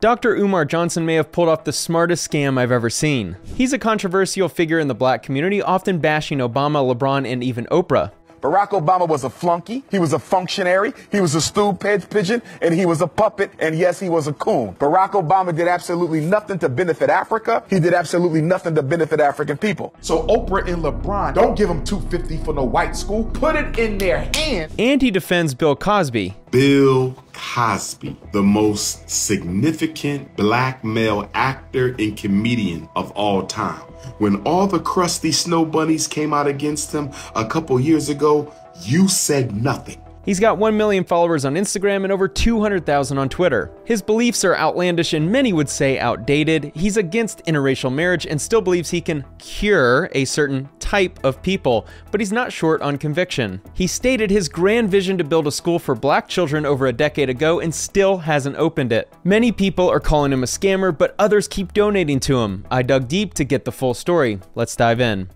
Dr. Umar Johnson may have pulled off the smartest scam I've ever seen. He's a controversial figure in the black community, often bashing Obama, LeBron, and even Oprah. Barack Obama was a flunky, he was a functionary, he was a stool pigeon, and he was a puppet, and yes, he was a coon. Barack Obama did absolutely nothing to benefit Africa. He did absolutely nothing to benefit African people. So Oprah and LeBron, don't give them $250 for no white school. Put it in their hand. And he defends Bill Cosby. Bill Cosby, the most significant black male actor and comedian of all time. When all the crusty snow bunnies came out against him a couple years ago, you said nothing. He's got 1 million followers on Instagram and over 200,000 on Twitter. His beliefs are outlandish and many would say outdated. He's against interracial marriage and still believes he can cure a certain type of people, but he's not short on conviction. He stated his grand vision to build a school for black children over a decade ago and still hasn't opened it. Many people are calling him a scammer, but others keep donating to him. I dug deep to get the full story. Let's dive in.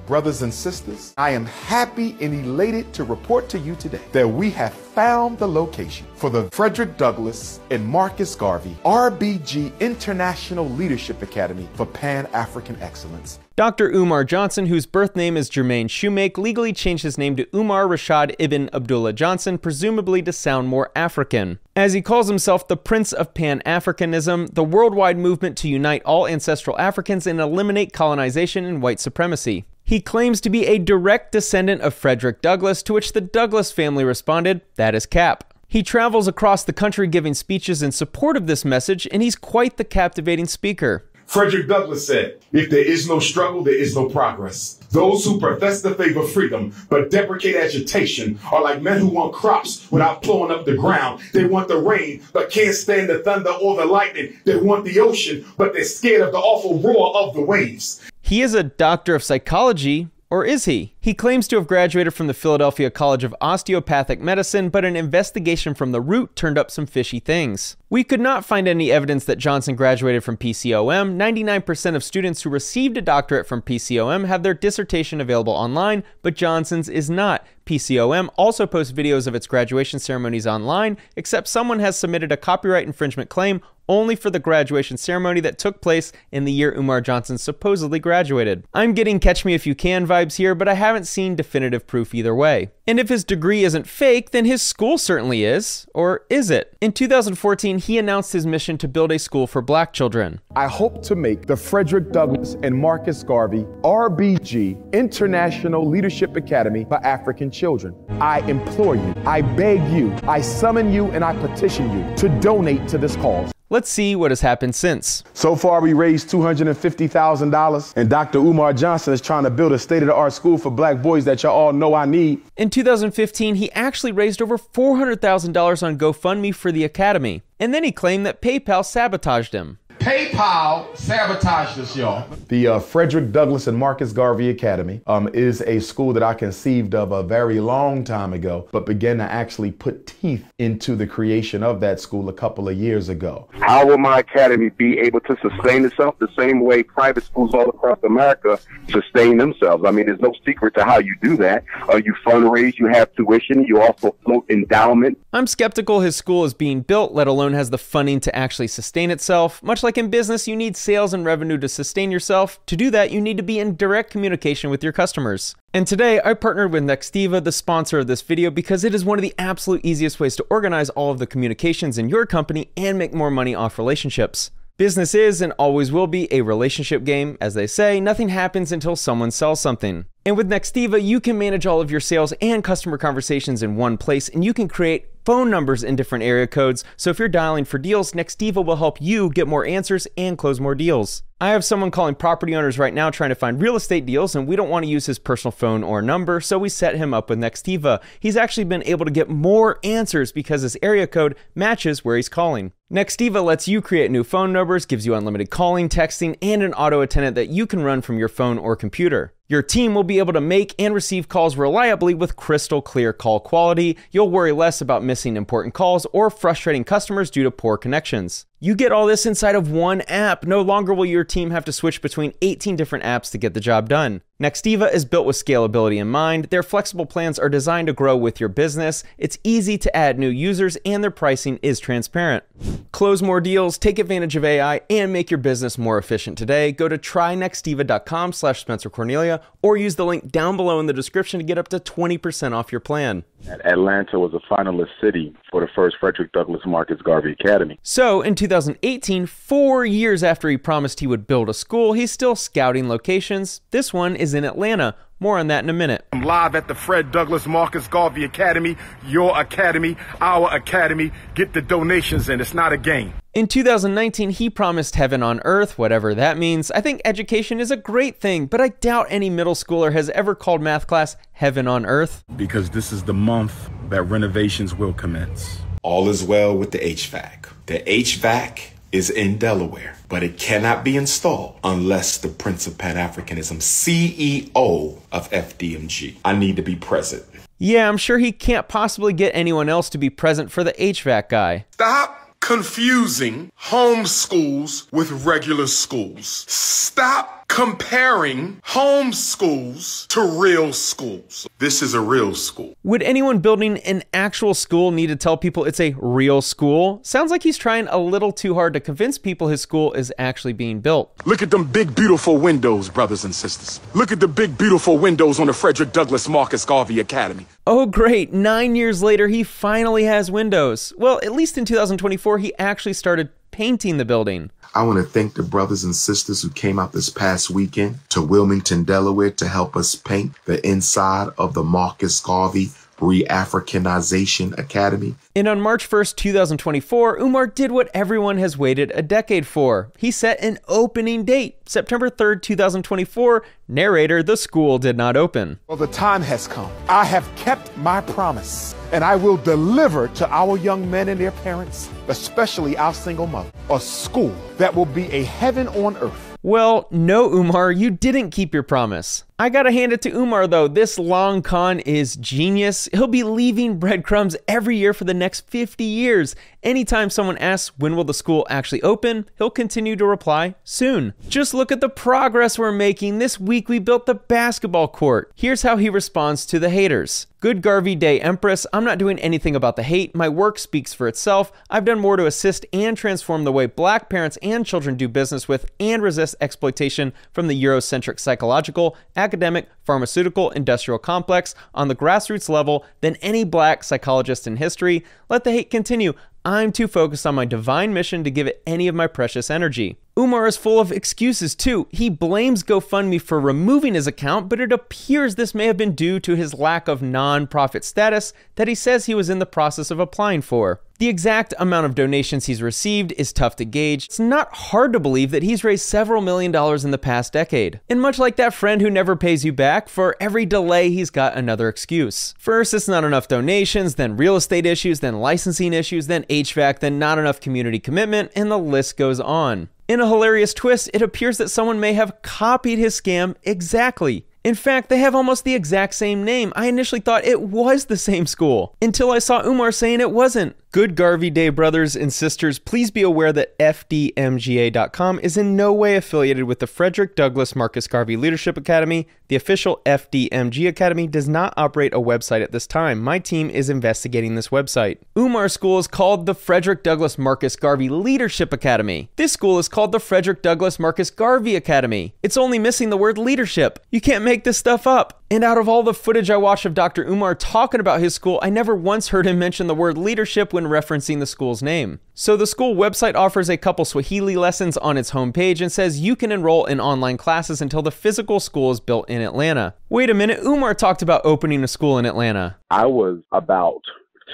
Brothers and sisters, I am happy and elated to report to you today that we have found the location for the Frederick Douglass and Marcus Garvey RBG International Leadership Academy for Pan-African Excellence. Dr. Umar Johnson, whose birth name is Jermaine Shoemake, legally changed his name to Umar Rashad Ibn Abdullah Johnson, presumably to sound more African. As he calls himself the Prince of Pan-Africanism, the worldwide movement to unite all ancestral Africans and eliminate colonization and white supremacy. He claims to be a direct descendant of Frederick Douglass, to which the Douglass family responded, "That is cap." He travels across the country giving speeches in support of this message, and he's quite the captivating speaker. Frederick Douglass said, "If there is no struggle, there is no progress. Those who profess the favor of freedom but deprecate agitation are like men who want crops without plowing up the ground. They want the rain but can't stand the thunder or the lightning. They want the ocean but they're scared of the awful roar of the waves." He is a doctor of psychology, or is he? He claims to have graduated from the Philadelphia College of Osteopathic Medicine, but an investigation from the Root turned up some fishy things. We could not find any evidence that Johnson graduated from PCOM. 99% of students who received a doctorate from PCOM have their dissertation available online, but Johnson's is not. PCOM also posts videos of its graduation ceremonies online, except someone has submitted a copyright infringement claim only for the graduation ceremony that took place in the year Umar Johnson supposedly graduated. I'm getting Catch Me If You Can vibes here, but I haven't seen definitive proof either way. And if his degree isn't fake, then his school certainly is. Or is it? In 2014, he announced his mission to build a school for black children. I hope to make the Frederick Douglass and Marcus Garvey RBG International Leadership Academy for African children. I implore you, I beg you, I summon you, and I petition you to donate to this cause. Let's see what has happened since. So far, we raised $250,000, and Dr. Umar Johnson is trying to build a state-of-the-art school for black boys that y'all all know I need. In 2015, he actually raised over $400,000 on GoFundMe for the academy, and then he claimed that PayPal sabotaged him. PayPal sabotaged us, y'all. The Frederick Douglass and Marcus Garvey Academy is a school that I conceived of a very long time ago, but began to actually put teeth into the creation of that school a couple of years ago. How will my academy be able to sustain itself the same way private schools all across America sustain themselves? I mean, there's no secret to how you do that. You fundraise, you have tuition, you also float endowment. I'm skeptical his school is being built, let alone has the funding to actually sustain itself. Much like in business, you need sales and revenue to sustain yourself. To do that, you need to be in direct communication with your customers. And today, I partnered with Nextiva, the sponsor of this video, because it is one of the absolute easiest ways to organize all of the communications in your company and make more money off relationships. Business is and always will be a relationship game. As they say, nothing happens until someone sells something. And with Nextiva, you can manage all of your sales and customer conversations in one place, and you can create phone numbers in different area codes. So if you're dialing for deals, Nextiva will help you get more answers and close more deals. I have someone calling property owners right now trying to find real estate deals, and we don't want to use his personal phone or number, so we set him up with Nextiva. He's actually been able to get more answers because his area code matches where he's calling. Nextiva lets you create new phone numbers, gives you unlimited calling, texting, and an auto attendant that you can run from your phone or computer. Your team will be able to make and receive calls reliably with crystal clear call quality. You'll worry less about missing important calls or frustrating customers due to poor connections. You get all this inside of one app. No longer will your team have to switch between 18 different apps to get the job done. Nextiva is built with scalability in mind. Their flexible plans are designed to grow with your business. It's easy to add new users, and their pricing is transparent. Close more deals, take advantage of AI, and make your business more efficient today. Go to trynextiva.com/Spencer Cornelia or use the link down below in the description to get up to 20% off your plan. Atlanta was a finalist city for the first Frederick Douglass Marcus Garvey Academy. So in 2018, 4 years after he promised he would build a school, he's still scouting locations. This one is in Atlanta. More on that in a minute. I'm live at the Fred Douglass Marcus Garvey Academy, your academy, our academy. Get the donations in. It's not a game. In 2019, he promised heaven on earth, whatever that means. I think education is a great thing, but I doubt any middle schooler has ever called math class heaven on earth. Because this is the month that renovations will commence. All is well with the HVAC. The HVAC is in Delaware, but it cannot be installed unless the Prince of Pan-Africanism, CEO of FDMG. I need to be present. Yeah, I'm sure he can't possibly get anyone else to be present for the HVAC guy. Stop confusing home schools with regular schools. Stop comparing home schools to real schools. This is a real school. Would anyone building an actual school need to tell people it's a real school? Sounds like he's trying a little too hard to convince people his school is actually being built. Look at them big, beautiful windows, brothers and sisters. Look at the big, beautiful windows on the Frederick Douglass Marcus Garvey Academy. Oh great, 9 years later he finally has windows. Well, at least in 2024 he actually started painting the building. I want to thank the brothers and sisters who came out this past weekend to Wilmington, Delaware to help us paint the inside of the Marcus Garvey Re-Africanization Academy. And on March 1st, 2024, Umar did what everyone has waited a decade for. He set an opening date, September 3rd, 2024. Narrator, the school did not open. Well, the time has come. I have kept my promise, and I will deliver to our young men and their parents, especially our single mother, a school that will be a heaven on earth. Well, no, Umar, you didn't keep your promise. I gotta hand it to Umar though, this long con is genius. He'll be leaving breadcrumbs every year for the next 50 years. Anytime someone asks when will the school actually open, he'll continue to reply, soon. Just look at the progress we're making. This week we built the basketball court. Here's how he responds to the haters. Good Garvey Day, Empress. I'm not doing anything about the hate. My work speaks for itself. I've done more to assist and transform the way Black parents and children do business with and resist exploitation from the Eurocentric psychological, academic, pharmaceutical, industrial complex on the grassroots level than any Black psychologist in history. Let the hate continue. I'm too focused on my divine mission to give it any of my precious energy. Umar is full of excuses too. He blames GoFundMe for removing his account, but it appears this may have been due to his lack of non-profit status that he says he was in the process of applying for. The exact amount of donations he's received is tough to gauge. It's not hard to believe that he's raised several $millions in the past decade. And much like that friend who never pays you back, for every delay he's got another excuse. First, it's not enough donations, then real estate issues, then licensing issues, then HVAC, then not enough community commitment, and the list goes on. In a hilarious twist, it appears that someone may have copied his scam exactly. In fact, they have almost the exact same name. I initially thought it was the same school, until I saw Umar saying it wasn't. Good Garvey Day, brothers and sisters, please be aware that FDMGA.com is in no way affiliated with the Frederick Douglass Marcus Garvey Leadership Academy. The official FDMG Academy does not operate a website at this time. My team is investigating this website. Umar's school is called the Frederick Douglass Marcus Garvey Leadership Academy. This school is called the Frederick Douglass Marcus Garvey Academy. It's only missing the word leadership. You can't make this stuff up. And out of all the footage I watched of Dr. Umar talking about his school, I never once heard him mention the word leadership when referencing the school's name. So the school website offers a couple Swahili lessons on its homepage and says you can enroll in online classes until the physical school is built in Atlanta. Wait a minute, Umar talked about opening a school in Atlanta. I was about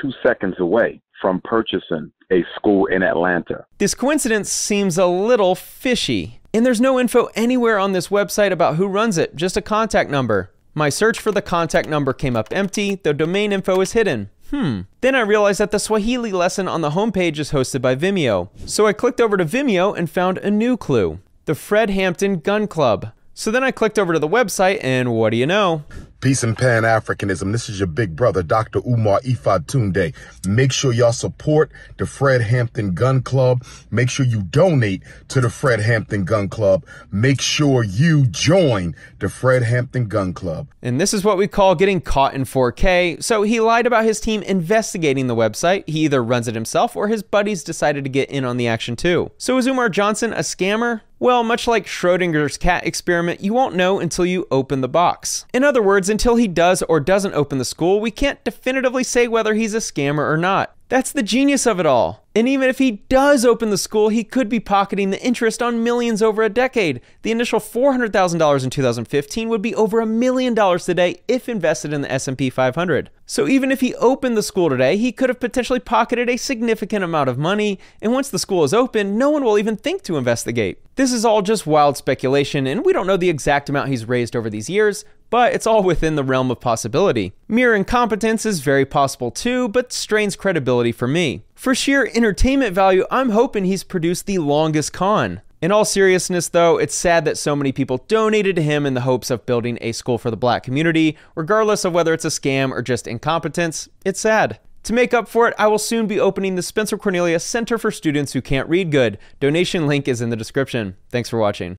2 seconds away from purchasing a school in Atlanta. This coincidence seems a little fishy. And there's no info anywhere on this website about who runs it, just a contact number. My search for the contact number came up empty, the domain info is hidden. Then I realized that the Swahili lesson on the homepage is hosted by Vimeo. So I clicked over to Vimeo and found a new clue, the Fred Hampton Gun Club. So then I clicked over to the website and what do you know? Peace and Pan-Africanism. This is your big brother, Dr. Umar Tunde. Make sure y'all support the Fred Hampton Gun Club. Make sure you donate to the Fred Hampton Gun Club. Make sure you join the Fred Hampton Gun Club. And this is what we call getting caught in 4K. So he lied about his team investigating the website. He either runs it himself or his buddies decided to get in on the action too. So is Umar Johnson a scammer? Well, much like Schrodinger's cat experiment, you won't know until you open the box. In other words, until he does or doesn't open the school, we can't definitively say whether he's a scammer or not. That's the genius of it all. And even if he does open the school, he could be pocketing the interest on millions over a decade. The initial $400,000 in 2015 would be over $1 million today if invested in the S&P 500. So even if he opened the school today, he could have potentially pocketed a significant amount of money, and once the school is open, no one will even think to investigate. This is all just wild speculation, and we don't know the exact amount he's raised over these years, but it's all within the realm of possibility. Mere incompetence is very possible too, but strains credibility for me. For sheer entertainment value, I'm hoping he's produced the longest con. In all seriousness though, it's sad that so many people donated to him in the hopes of building a school for the black community, regardless of whether it's a scam or just incompetence. It's sad. To make up for it, I will soon be opening the Spencer Cornelia Center for Students Who Can't Read Good. Donation link is in the description. Thanks for watching.